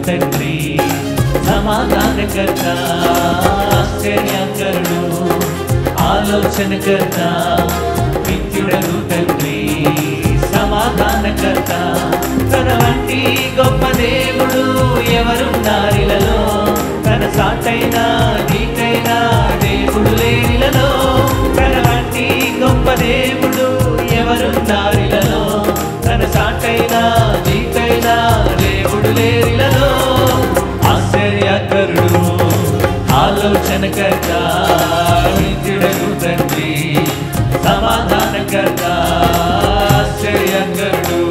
తండ్రి, సమాధానకర్త, ఆశ్చర్యకరుడు, ఆలోచనకర్త, నిత్యుడగు తండ్రి, సమాధానకర్త. తన వంటి గొప్ప దేవుడు ఎవరున్నారిలలో, తన సాటైన నీకైన దేవుడు లేనిలలో. తన వంటి గొప్ప దేవుడు ఎవరున్నారిలలో, తన సాటైన నీకైన దేవుడు లేనిలలో. ఆశ్చర్యకరుడు, ఆలోచనకర్త, నిత్యుడగు తండ్రి, సమాధానకర్త, ఆశ్చర్యకరుడు,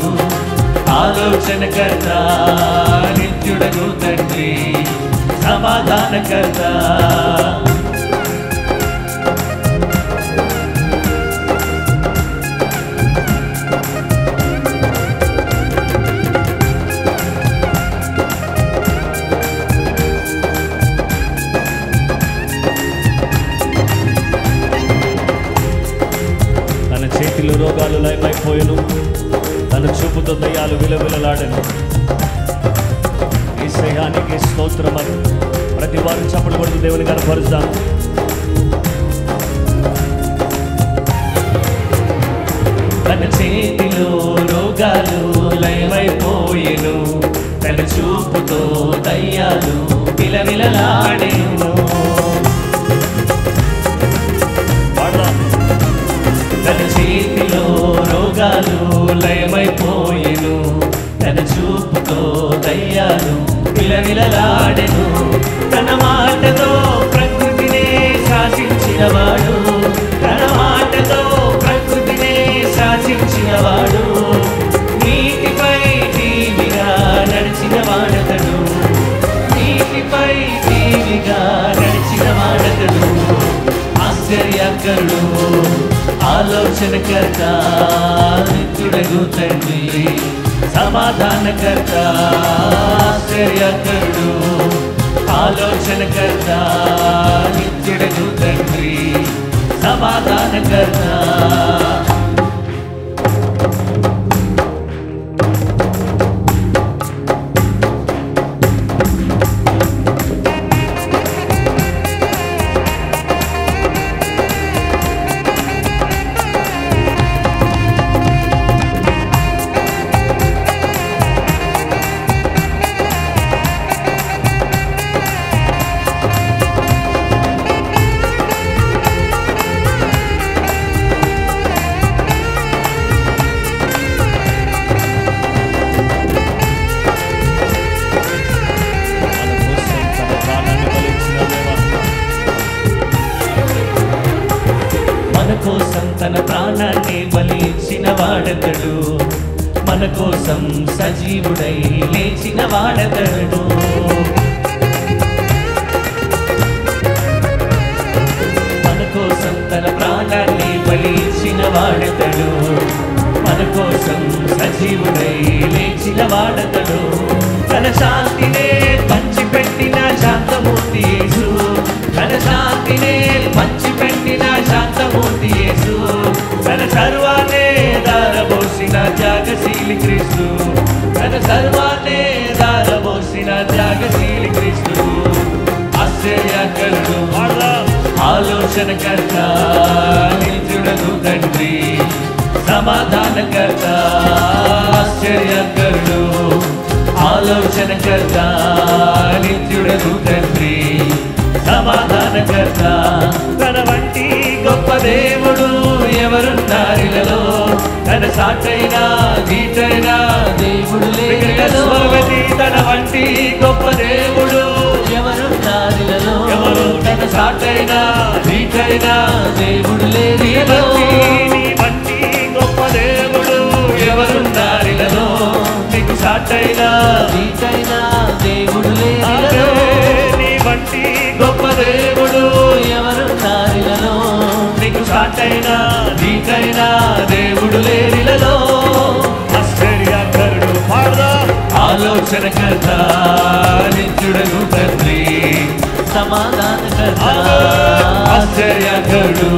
ఆలోచనకర్త, నిత్యుడగు తండ్రి, సమాధానకర్త. తన చేతిలో రోగాలు లయమైపోయాను, తన చూపుతో దయ్యాలు విలవిలలాడను. ఈ శ్రేయానికి స్తోత్రమని ప్రతి వారు చప్పట్లు కొడుతూ దేవుని కనపరుస్తాం. తన చేతిలో రోగాలు లయమైపోయెను, తన చూపుతో దయ్యాలు విలవిలలాడెను. తన చేతిలో రోగాలు లయమైపోయెను, తన చూపుతో దయ్యాలు విలవిలలాడెను. తన మాటతో ప్రకృతినే శాసించినవాడు, తన మాటతో ప్రకృతినే శాసించినవాడు. నీటిపై టీవిగా నడిచిన వాడతడు, నీటిపై టీవిగా నడిచిన వాడతడు. ఆశ్చర్యకరుడు, ఆలోచనకర్త, నిత్యుడగు తండ్రి, సమాధానకర్త, ఆశ్చర్యకరుడు, ఆలోచనకర్త, నిత్యుడగు తండ్రి, సమాధానకర్త. మన కోసం తన ప్రాణాన్ని బలి ఇచ్చిన వాడతడు, మన కోసం సజీవుడై లేచిన వాడతడు. మన కోసం తన ప్రాణాన్ని బలి ఇచ్చిన వాడతడు, మన కోసం సజీవుడై లేచిన వాడతడు. తన శాంతినే పంచిపెట్టిన శాంతమూర్తి యేసు, తన శాంతినే పంచిపెట్టిన శాంతమూర్తి యేసు. తన సర్వాన్నే దారబోసిన త్యాగశీలి క్రీస్తు, తన సర్వాన్నే దారబోసిన త్యాగశీలి క్రీస్తు. ఆశ్చర్యకరుడు, ఆలోచనకర్త, నిత్యుడగు తండ్రి, సమాధానకర్త, ఆశ్చర్యకరుడు, ఆలోచనకర్త, నిత్యుడగు తండ్రి, సమాధానకర్త. తన వంటి గొప్ప దేవుడు ఎవరున్నారిలలో, తన సాటైన గీటైన దేవుడు లేనిలలో. తన వంటి గొప్ప దేవుడు ఎవరున్నారిలలో, ఎవరు తన సాటైన గీటైన దేవుడు లేనిలలో. నీ వంటి గొప్ప దేవుడు ఎవరున్నారిలలో, నీకు సాటైన గీటైన దేవుడు లేనిలలో. నీ వంటి గొప్ప దేవుడు ఎవరున్నారిలలో, నీకు సాటైన నీకైన దేవుడు లేనిలలో. ఆశ్చర్యకరుడు, ఆలోచనకర్త, నిత్యుడగు తండ్రి, సమాధానకర్త, ఆశ్చర్యకరుడు,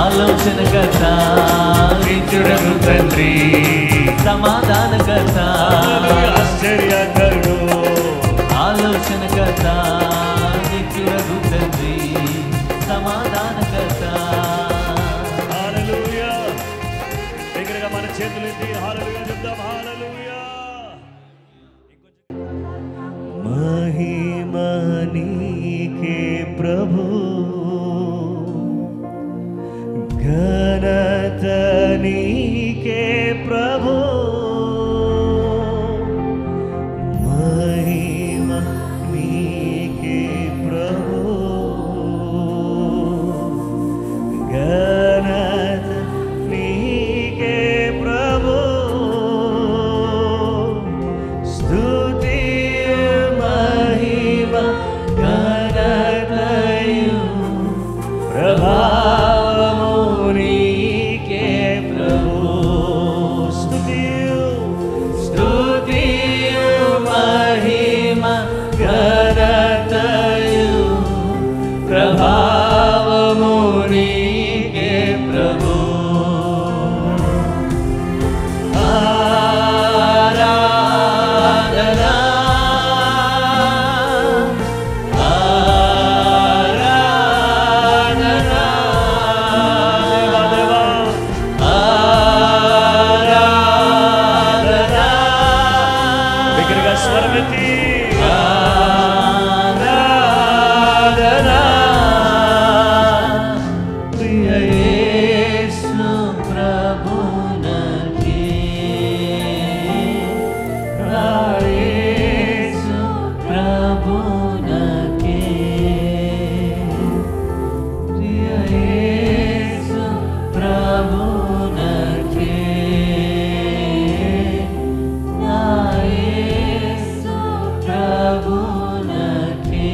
ఆలోచనకర్త, నిత్యుడగు తండ్రి, సమాధానకర్త, ఆశ్చర్యకరుడు. సృష్టికర్త నిత్యుడగు తండ్రి సమాధానకర్త. హల్లెలూయా. దగ్గరగా మన చేతులు ఎత్తి హల్లెలూయా చెప్దాం. హల్లెలూయా. మహిమ నీకే ప్రభు, ఘనత నీకే ప్రభు, మహిమ నీకే ప్రభు, ఘనత నీకే ప్రభు, స్తుతి మహిమ ఘనతయు ప్రభావము నీకే ప్రభు, స్తుతియు మహిమ ఘనతయు ప్రభావము నీకే ప్రభు. ఆరాధనా ఆరాధనా దేవా ఆరాధనా. దగ్గరగా స్వరమెత్తి ఆరాధనా. ప్రియ యేసు ప్రభునకే, యేసు ప్రభునకే, ప్రియ యేసు ప్రభునకే, యేసు ప్రభునకే.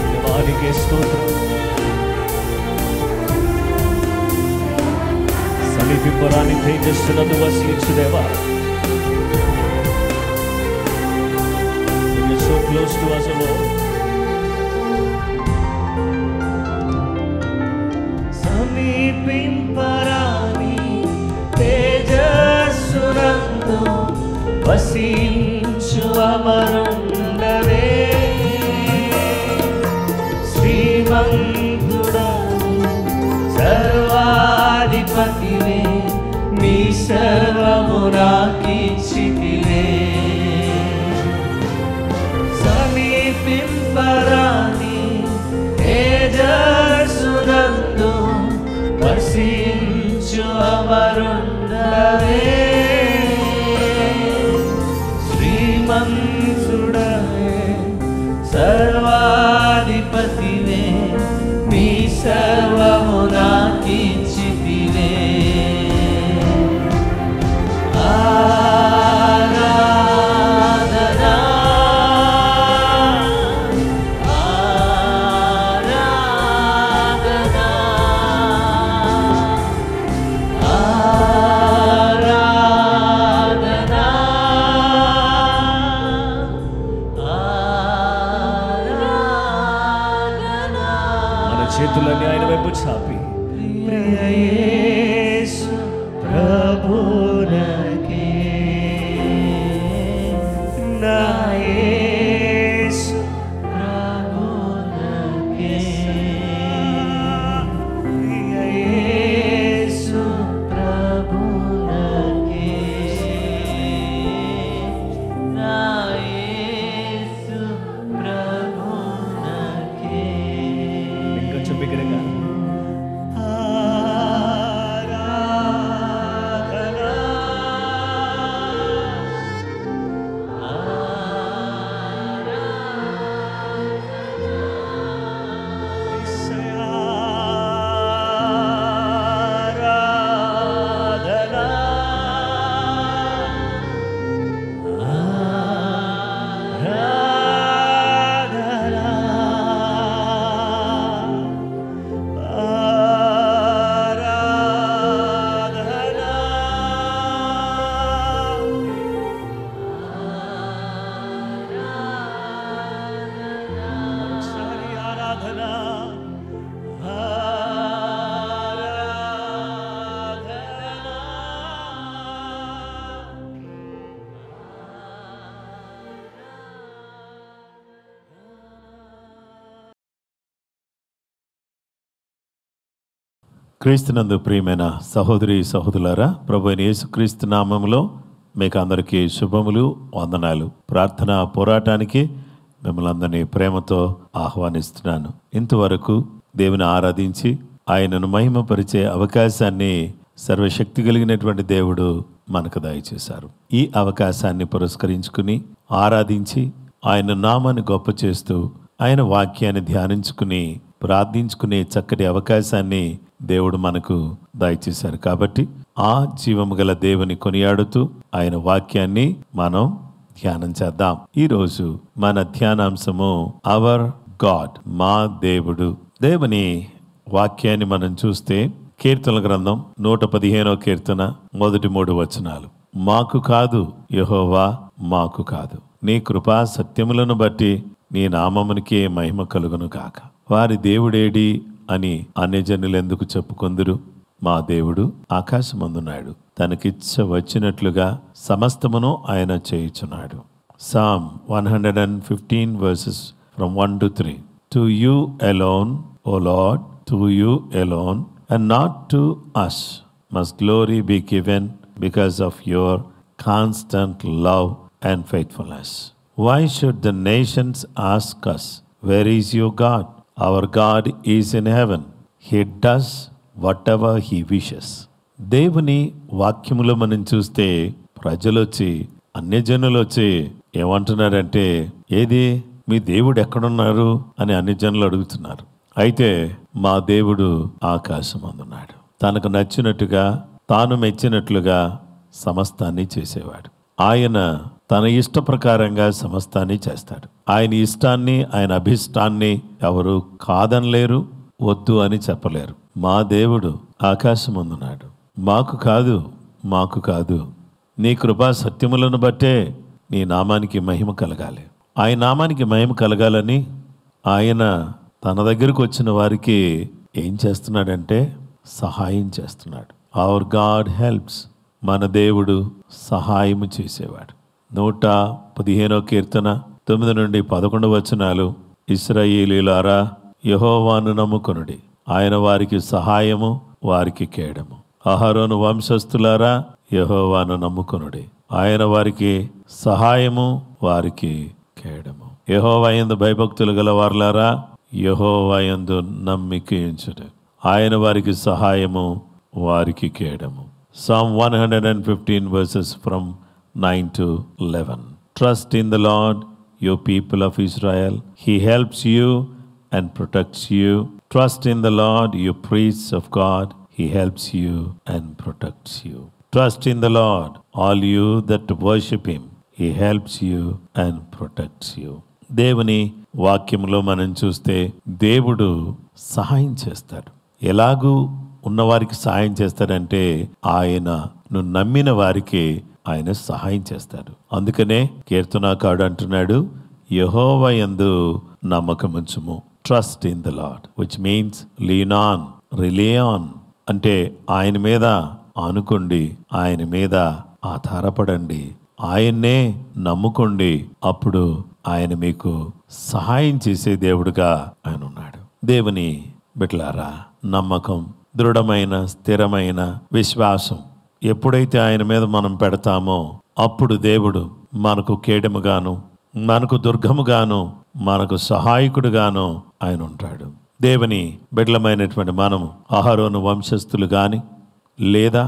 దేవానికే స్తోత్రం. సమీపింపరాని తేజస్సునందు వసించు దేవా. You're so close to us, O Lord. సమీపింపరాని తేజస్సునందు వసించు అమరుండవే, శ్రీమంతుడవు సర్వాధిపతివే, మీ సర్వము నాకిచ్చితివే. సమీపింపరాని తేజస్సునందు వసించు అమరుండవే, శ్రీమంతుడవే సర్వాధిపతివే, మీ సర్వము నాకిచ్చితివే. ఆరాధనా ఆరాధనా ఆరాధనా ఆరాధనా. మన చేతులన్నీ ఆయన వైపు చాపి ప్రియ యేసు ప్రభునకే, నా యేసు ప్రభునకే, ప్రియ యేసు ప్రభునకే, నా యేసు ప్రభునకే. ఇంకొంచెం బిగ్గరగా క్రీస్తునందు ప్రియమైన సహోదరి సహోదరులారా, ప్రభు అయిన యేసుక్రీస్తు నామములో మీకు అందరికీ శుభములు, వందనాలు. ప్రార్థనా పోరాటానికి మిమ్మల్ని అందరినీ ప్రేమతో ఆహ్వానిస్తున్నాను. ఇంతవరకు దేవుని ఆరాధించి ఆయనను మహిమపరిచే అవకాశాన్ని సర్వశక్తి కలిగినటువంటి దేవుడు మనకు దయచేశారు. ఈ అవకాశాన్ని పురస్కరించుకుని ఆరాధించి ఆయన నామాన్ని గొప్ప చేస్తూ ఆయన వాక్యాన్ని ధ్యానించుకుని ప్రార్థించుకునే చక్కటి అవకాశాన్ని దేవుడు మనకు దయచేశారు. కాబట్టి ఆ జీవము గల దేవుని కొనియాడుతూ ఆయన వాక్యాన్ని మనం ధ్యానం చేద్దాం. ఈరోజు మన ధ్యానాంశము అవర్ గాడ్, మా దేవుడు. దేవుని వాక్యాన్ని మనం చూస్తే కీర్తనల గ్రంథం 115వ కీర్తన మొదటి 3 వచనాలు. మాకు కాదు యెహోవా, మాకు కాదు, నీ కృపా సత్యములను బట్టి నీ నామమునికే మహిమ కలుగును గాక. వారి దేవుడేడి అని అన్యజనులు ఎందుకు చెప్పుకొందురు? మా దేవుడు ఆకాశమందున్నాడు, తనకిచ్చ వచ్చినట్లుగా సమస్తమును ఆయన చేయుచున్నాడు. Psalm 115 verses from 1 to 3. To you alone, O Lord, to you alone, and not to us, must glory be given because of your constant love and faithfulness. Why should the nations ask us, where is your God? Our God is in heaven. He does whatever he wishes. దేవుని వాక్యములో మనం చూస్తే ప్రజలు వచ్చి, అన్యజనులు వచ్చి ఏమంటున్నారంటే, ఏది మీ దేవుడు ఎక్కడున్నారు అని అన్యజనులు అడుగుతున్నారు. అయితే మా దేవుడు ఆకాశమందున్నాడు, తనకు నచ్చినట్టుగా తాను మెచ్చినట్లుగా సమస్తాన్ని చేసేవాడు. ఆయన తన ఇష్ట ప్రకారంగా సమస్తాన్ని చేస్తాడు. ఆయన ఇష్టాన్ని, ఆయన అభిష్టాన్ని ఎవరు కాదనలేరు, వద్దు అని చెప్పలేరు. మా దేవుడు ఆకాశమందున్నాడు, మాకు కాదు, మాకు కాదు, నీ కృపా సత్యములను బట్టే నీ నామానికి మహిమ కలగాలి. ఆయన నామానికి మహిమ కలగాలని ఆయన తన దగ్గరకు వచ్చిన వారికి ఏం చేస్తున్నాడంటే సహాయం చేస్తున్నాడు. అవర్ గాడ్ హెల్ప్స్, మన దేవుడు సహాయము చేసేవాడు. 115వ కీర్తన 9 నుండి 11 వచనాలు. ఇశ్రాయేలీయులారా, యెహోవాను నమ్ముకొనుడి, ఆయన వారికి సహాయము, వారికి కేడము. అహరోను వంశస్థులారా, యెహోవాను నమ్ముకొనుడి, ఆయన వారికి సహాయము, వారికి కేడము. యెహోవా యందు భయభక్తులు గల వారులారా, యెహోవా యందు నమ్మిక ఉంచుడి, ఆయన వారికి సహాయము, వారికి కేడము. Psalm 115 verses from 9 to 11. Trust in the Lord, you people of Israel. He helps you and protects you. Trust in the Lord, you priests of God. He helps you and protects you. Trust in the Lord, all you that worship him. He helps you and protects you. దేవుని వాక్యంలో మనం చూస్తే దేవుడు సహాయం చేస్తాడు. ఎలాగూ ఉన్నవారికి సహాయం చేస్తాడంటే ఆయనను నమ్మిన వారికి ఆయన సహాయం చేస్తాడు. అందుకనే కీర్తనాకారుడు అంటున్నాడు, యెహోవా యందు నమ్మకముంచుము. Trust in the Lord, which means lean on, rely on. అంటే ఆయన మీద ఆనుకోండి, ఆయన మీద ఆధారపడండి, ఆయన్నే నమ్ముకోండి. అప్పుడు ఆయన మీకు సహాయం చేసే దేవుడుగా ఆయన ఉన్నాడు. దేవుని బిడ్డలారా, నమ్మకం, దృఢమైన స్థిరమైన విశ్వాసం ఎప్పుడైతే ఆయన మీద మనం పెడతామో అప్పుడు దేవుడు మనకు కేడముగాను, మనకు దుర్గముగాను, మనకు సహాయకుడుగాను ఆయన ఉంటాడు. దేవుని బిడ్డలమైనటువంటి మనము అహరోను వంశస్థులు గాని లేదా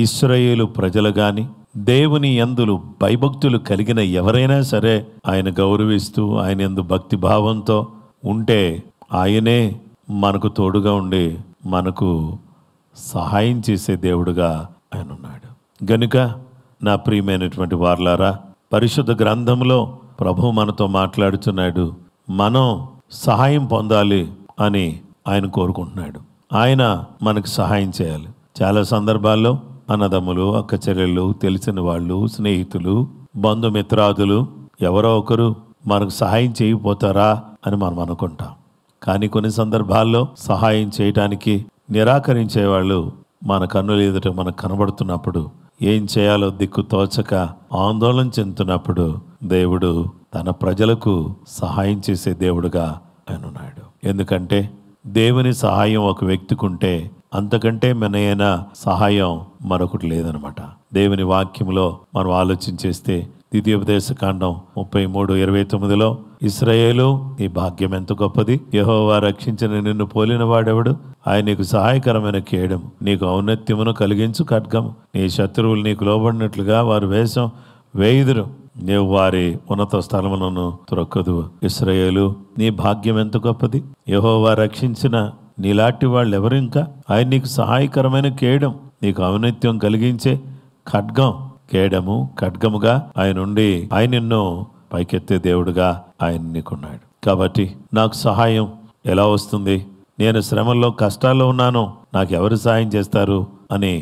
ఇశ్రాయేలు ప్రజలు గాని దేవుని యందు భయభక్తులు కలిగిన ఎవరైనా సరే ఆయన గౌరవిస్తూ ఆయన యందు భక్తి భావంతో ఉంటే ఆయనే మనకు తోడుగా ఉండి మనకు సహాయం చేసే దేవుడుగా ఆయన ఉన్నాడు. గనుక నా ప్రియమైనటువంటి వారలారా, పరిశుద్ధ గ్రంథంలో ప్రభు మనతో మాట్లాడుతున్నాడు. మనం సహాయం పొందాలి అని ఆయన కోరుకుంటున్నాడు. ఆయన మనకు సహాయం చేయాలి. చాలా సందర్భాల్లో అన్నదమ్ములు, అక్క చెల్లెళ్ళు, తెలిసిన వాళ్ళు, స్నేహితులు, బంధుమిత్రాదులు ఎవరో ఒకరు మనకు సహాయం చేయకపోతారా అని మనం అనుకుంటాం. కానీ కొన్ని సందర్భాల్లో సహాయం చేయడానికి నిరాకరించేవాళ్ళు మన కన్నుల ఎదుట మనకు కనబడుతున్నప్పుడు, ఏం చేయాలో దిక్కు తోచక ఆందోళన చెందుతున్నప్పుడు దేవుడు తన ప్రజలకు సహాయం చేసే దేవుడుగా ఆయన ఉన్నాడు. ఎందుకంటే దేవుని సహాయం ఒక వ్యక్తికి ఉంటే అంతకంటే మెనైన సహాయం మరొకటి లేదనమాట. దేవుని వాక్యంలో మనం ఆలోచించేస్తే ద్వితీయోపదేశ కాండం 33:29 ఇశ్రాయేలు నీ భాగ్యం ఎంత గొప్పది, యెహోవా రక్షించిన నిన్ను పోలిన వాడెవడు, ఆయన నీకు సహాయకరమైన కేడము, నీకు ఔన్నత్యమును కలిగించు ఖడ్గము, నీ శత్రువులు నీకు లోబడినట్లుగా వారు వేషం వేయుదురు, నీవు వారి ఉన్నత స్థలములను త్రొక్కదు. ఇశ్రాయేలు నీ భాగ్యం ఎంత గొప్పది, యెహోవా రక్షించిన నీలాంటి వాళ్ళు ఎవరు, ఇంకా ఆయన నీకు సహాయకరమైన కేడం, నీకు ఔన్నత్యం కలిగించే ఖడ్గం. కేడము ఖడ్గముగా ఆయన ఉండి ఆయన నిన్ను పైకెత్తే దేవుడుగా ఆయన నీకున్నాడు. కాబట్టి నాకు సహాయం ఎలా వస్తుంది, నేను శ్రమల్లో కష్టాల్లో ఉన్నాను, నాకు ఎవరు సహాయం చేస్తారు అని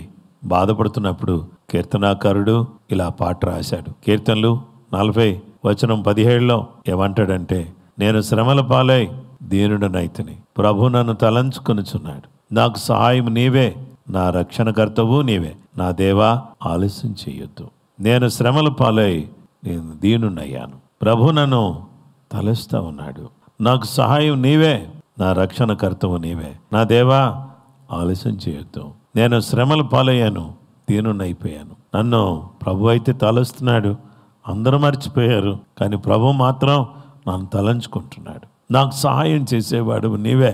బాధపడుతున్నప్పుడు కీర్తనాకారుడు ఇలా పాట రాశాడు. కీర్తనలు 40:17 ఏమంటాడంటే, నేను శ్రమల పాలై దీనుడనైతిని, ప్రభు నన్ను తలంచుకొనుచున్నాడు, నాకు సహాయం నీవే, నా రక్షణకర్తవు నీవే, నా దేవా ఆలస్యం చేయొద్దు. నేను శ్రమల పాలై నేను దీనుడనయ్యాను, ప్రభు నన్ను తలుస్తా ఉన్నాడు, నాకు సహాయం నీవే, నా రక్షణకర్తవు నీవే, నా దేవా ఆలస్యం చేయొద్దు. నేను శ్రమల పాలయ్యాను, దీనుడనైపోయాను, నన్ను ప్రభు అయితే తలుస్తున్నాడు. అందరూ మర్చిపోయారు, కానీ ప్రభు మాత్రం నన్ను తలంచుకుంటున్నాడు. నాకు సహాయం చేసేవాడు నీవే,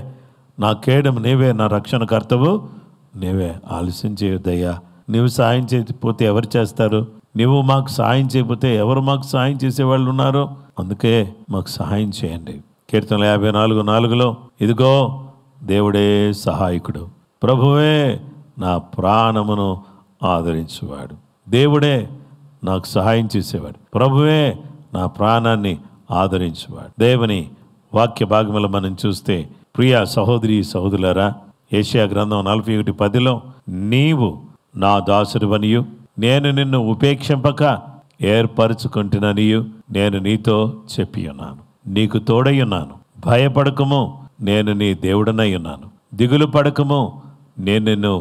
నా కేడం నీవే, నా రక్షణకర్తవు నీవే, ఆలస్యం చేయొద్దయ్యా. నువ్వు సాయం చేయకపోతే ఎవరు చేస్తారు, నువ్వు మాకు సాయం చేయకపోతే ఎవరు మాకు సాయం చేసేవాళ్ళు ఉన్నారు, అందుకే మాకు సహాయం చేయండి. కీర్తనలు 54:4 ఇదిగో దేవుడే సహాయకుడు, ప్రభువే నా ప్రాణమును ఆదరించేవాడు, దేవుడే నాకు సహాయం చేసేవాడు, ప్రభువే నా ప్రాణాన్ని ఆదరించేవాడు. దేవుని వాక్య భాగములో మనం చూస్తే ప్రియ సహోదరి సహోదరులారా, యెషయా గ్రంథం 41:10 నీవు నా దాసుడివనియు నేను నిన్ను ఉపేక్షింపక ఏర్పరచుకుంటుననియు నేను నీతో చెప్పి ఉన్నాను, నీకు తోడై ఉన్నాను, భయపడకము నేను నీ దేవుడనై ఉన్నాను, దిగులు పడకము నేను నిన్ను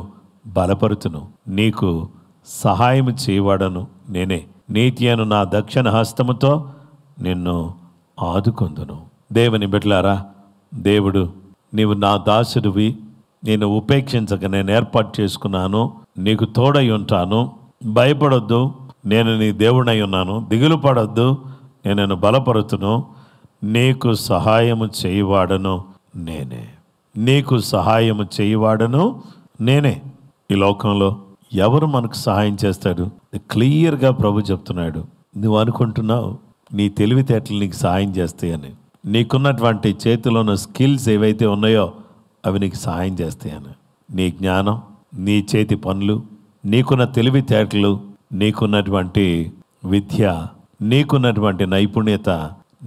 బలపరుతును, నీకు సహాయం చేయవాడను నేనే, నీతి అను నా దక్షిణ హస్తముతో నిన్ను ఆదుకొందును. దేవుని బిడ్డలారా, దేవుడు నీవు నా దాసుడివి, నేను ఉపేక్షించక నేను ఏర్పాటు చేసుకున్నాను, నీకు తోడై ఉంటాను, భయపడొద్దు నేను నీ దేవుడై ఉన్నాను, దిగులు పడొద్దు నేను నిన్ను బలపరుతును, నీకు సహాయము చేయవాడను నేనే, నీకు సహాయము చేయవాడను నేనే. ఈ లోకంలో ఎవరు మనకు సహాయం చేస్తాడు, క్లియర్గా ప్రభు చెప్తున్నాడు. నువ్వు అనుకుంటున్నావు నీ తెలివితేటలు నీకు సహాయం చేస్తాయని, నీకున్నటువంటి చేతిలో ఉన్న స్కిల్స్ ఏవైతే ఉన్నాయో అవి నీకు సహాయం చేస్తాయని. నీ జ్ఞానం, నీ చేతి పనులు, నీకున్న తెలివితేటలు, నీకున్నటువంటి విద్య, నీకున్నటువంటి నైపుణ్యత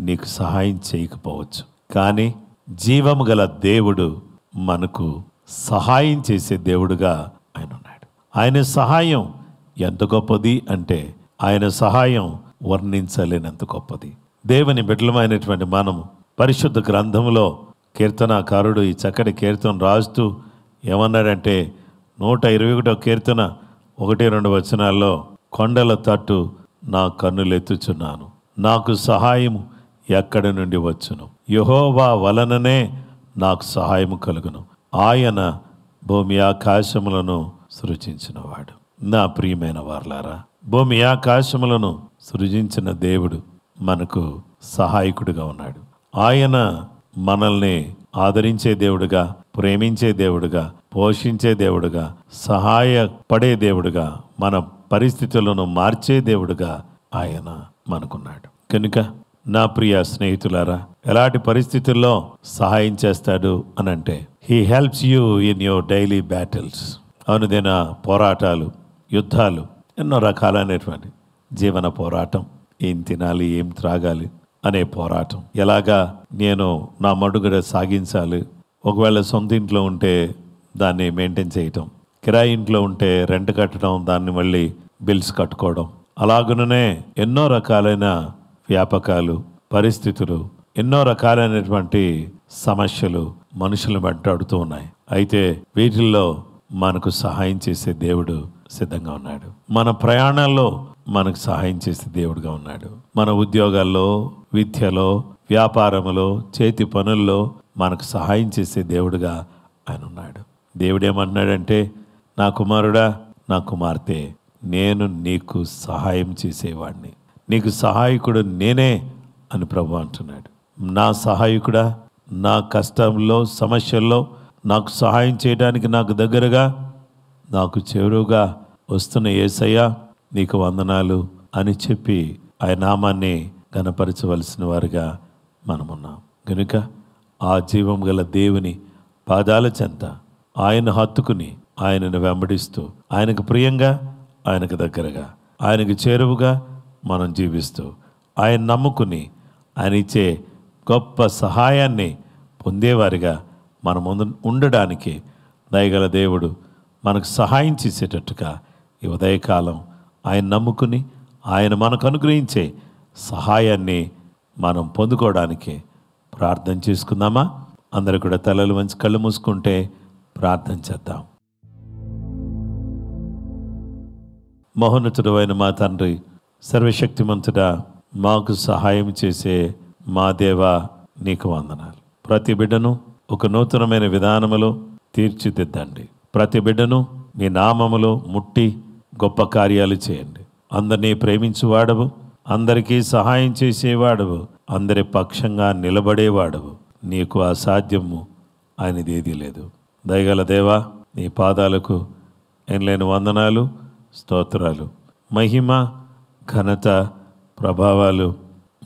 నీకు సహాయం చేయకపోవచ్చు, కానీ జీవము గల దేవుడు మనకు సహాయం చేసే దేవుడుగా ఆయన ఉన్నాడు. ఆయన సహాయం ఎంత గొప్పది అంటే ఆయన సహాయం వర్ణించలేనంత గొప్పది. దేవుని బిడ్డలమైనటువంటి మనము పరిశుద్ధ గ్రంథంలో కీర్తనాకారుడు ఈ చక్కటి కీర్తన రాస్తూ ఏమన్నాడంటే 121 కీర్తన 1-2 కొండల తట్టు నా కన్నులెత్తుచున్నాను, నాకు సహాయం ఎక్కడి నుండి వచ్చును, యెహోవా వలననే నాకు సహాయము కలుగును, ఆయన భూమి ఆకాశములను సృజించినవాడు. నా ప్రియమైన వారలారా, భూమి ఆకాశములను సృజించిన దేవుడు మనకు సహాయకుడిగా ఉన్నాడు. ఆయన మనల్ని ఆదరించే దేవుడుగా, ప్రేమించే దేవుడుగా, పోషించే దేవుడుగా, సహాయపడే దేవుడుగా, మన పరిస్థితులను మార్చే దేవుడుగా ఆయన మనకున్నాడు. కనుక నా ప్రియ స్నేహితులారా, ఎలాంటి పరిస్థితుల్లో సహాయం చేస్తాడు అనంటే he helps you in your daily battles. అనుదిన పోరాటాలు, యుద్ధాలు, ఎన్నో రకాలైనటువంటి జీవన పోరాటం, ఏం తినాలి ఏం త్రాగాలి అనే పోరాటం, ఎలాగా నేను నా మడుగడ సాగించాలి, ఒకవేళ సొంత ఇంట్లో ఉంటే దాన్ని మెయింటైన్ చేయటం, కిరాయి ఇంట్లో ఉంటే రెంట్ కట్టడం, దాన్ని మళ్ళీ బిల్స్ కట్టుకోవడం, అలాగుననే ఎన్నో రకాలైన వ్యాపకాలు, పరిస్థితులు, ఎన్నో రకాలైనటువంటి సమస్యలు మనుషులను వెంటాడుతూ ఉన్నాయి. అయితే వీటిల్లో మనకు సహాయం చేసే దేవుడు సిద్ధంగా ఉన్నాడు. మన ప్రయాణాల్లో మనకు సహాయం చేసే దేవుడుగా ఉన్నాడు. మన ఉద్యోగాల్లో, విద్యలో, వ్యాపారంలో, చేతి పనుల్లో మనకు సహాయం చేసే దేవుడుగా ఆయన ఉన్నాడు. దేవుడేమన్నాడంటే, నా కుమారుడా, నా కుమార్తె, నేను నీకు సహాయం చేసేవాడిని, నీకు సహాయకుడు నేనే అని ప్రభు అంటున్నాడు. నా సహాయకుడా, నా కష్టంలో సమస్యల్లో నాకు సహాయం చేయడానికి నాకు దగ్గరగా, నాకు చేరువుగా వస్తున్న యేసయ్యా నీకు వందనాలు అని చెప్పి ఆయన నామాన్ని ఘనపరచవలసిన వారిగా మనమున్నాం. కనుక ఆ జీవం గల దేవుని పాదాల చెంత ఆయన హత్తుకుని ఆయనను వెంబడిస్తూ, ఆయనకు ప్రియంగా, ఆయనకు దగ్గరగా, ఆయనకు చేరువుగా మనం జీవిస్తూ, ఆయన నమ్ముకుని ఆయన ఇచ్చే గొప్ప సహాయాన్ని పొందేవారిగా మన ముందు ఉండడానికి దయగల దేవుడు మనకు సహాయం చేసేటట్టుగా ఈ ఉదయకాలం ఆయన నమ్ముకుని ఆయన మనకు అనుగ్రహించే సహాయాన్ని మనం పొందుకోవడానికి ప్రార్థన చేసుకుందామా? అందరూ కూడా తలలు వంచి కళ్ళు మూసుకుంటే ప్రార్థన చేద్దాం. మహోన్నతుడు అయిన మా తండ్రి, సర్వశక్తిమంతుడా, మాకు సహాయం చేసే మా దేవా నీకు వందనాలు. ప్రతి బిడ్డను ఒక నూతనమైన విధానములో తీర్చిదిద్దండి. ప్రతి బిడ్డను మీ నామములో ముట్టి గొప్ప కార్యాలు చేయండి. అందరినీ ప్రేమించువాడవు, అందరికీ సహాయం చేసేవాడవు, అందరి పక్షంగా నిలబడేవాడవు. నీకు అసాధ్యము ఆయనది ఏదీ లేదు. దయగల దేవా, నీ పాదాలకు ఎనలేని వందనాలు, స్తోత్రాలు, మహిమ, ఘనత, ప్రభావాలు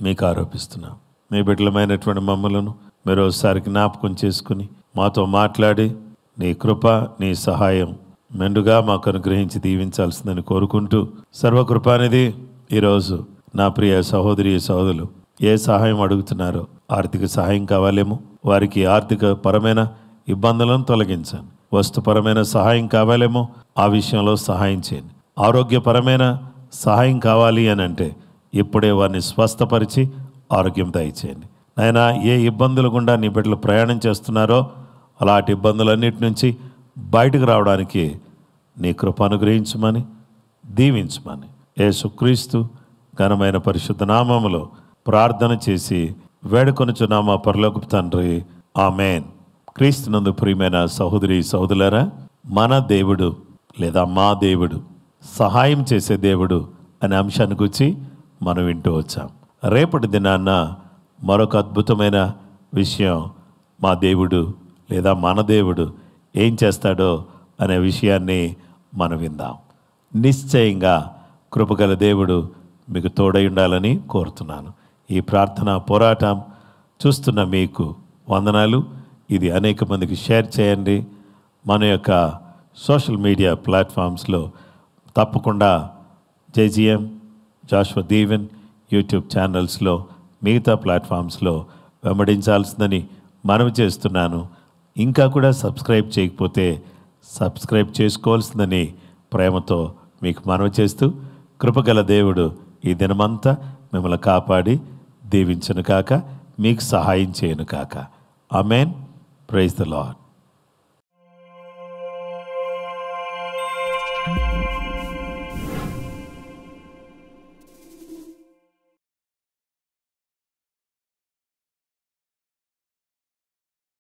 మీకు ఆరోపిస్తున్నాం. మీ బిడ్డలమైనటువంటి మమ్మలను మరోసారి జ్ఞాపకం చేసుకుని మాతో మాట్లాడి నీ కృప, నీ సహాయం మెండుగా మాకు అనుగ్రహించి దీవించాల్సిందని కోరుకుంటూ, సర్వకృపానిధి ఈరోజు నా ప్రియ సహోదరి సహోదరులు ఏ సహాయం అడుగుతున్నారో, ఆర్థిక సహాయం కావాలేమో, వారికి ఆర్థిక పరమైన ఇబ్బందులను తొలగించండి. వస్తుపరమైన సహాయం కావాలేమో, ఆ విషయంలో సహాయం చేయండి. ఆరోగ్యపరమైన సహాయం కావాలి అని అంటే ఇప్పుడే వారిని స్వస్థపరిచి ఆరోగ్యం దయచేయండి. నాయనా, ఏ ఇబ్బందులు గుండా నీ బిడ్డలు ప్రయాణం చేస్తున్నారో అలాంటి ఇబ్బందులన్నిటి నుంచి బయటకు రావడానికి నీ కృప అనుగ్రహించమని, దీవించమని యేసుక్రీస్తు ఘనమైన పరిశుద్ధ నామములో ప్రార్థన చేసి వేడుకొనుచున్నామా పరలోకపు తండ్రి, ఆమేన్. క్రీస్తునందు ప్రియమైన సహోదరి సహోదరులారా, మన దేవుడు లేదా మా దేవుడు సహాయం చేసే దేవుడు అనే అంశాన్ని గురించి మనం వింటూ వచ్చాం. రేపటి దినాన్న మరొక అద్భుతమైన విషయం, మా దేవుడు లేదా మన దేవుడు ఏం చేస్తాడో అనే విషయాన్ని మనం విందాం. నిశ్చయంగా కృపగల దేవుడు మీకు తోడై ఉండాలని కోరుతున్నాను. ఈ ప్రార్థన పోరాటం చూస్తున్న మీకు వందనాలు. ఇది అనేక మందికి షేర్ చేయండి. మన యొక్క సోషల్ మీడియా ప్లాట్ఫామ్స్లో తప్పకుండా జేజీఎం, జాషువా దీవెన్ యూట్యూబ్ ఛానల్స్లో, మిగతా ప్లాట్ఫామ్స్లో వెంబడించాల్సిందని మనవి చేస్తున్నాను. ఇంకా కూడా సబ్స్క్రైబ్ చేయకపోతే సబ్స్క్రైబ్ చేసుకోవాల్సిందని ప్రేమతో మీకు మనవి చేస్తూ, కృపగల దేవుడు ఈ దినమంతా మిమ్మల్ని కాపాడి దీవించును కాక, మీకు సహాయం చేయను కాక. ఆమేన్. Praise the lord.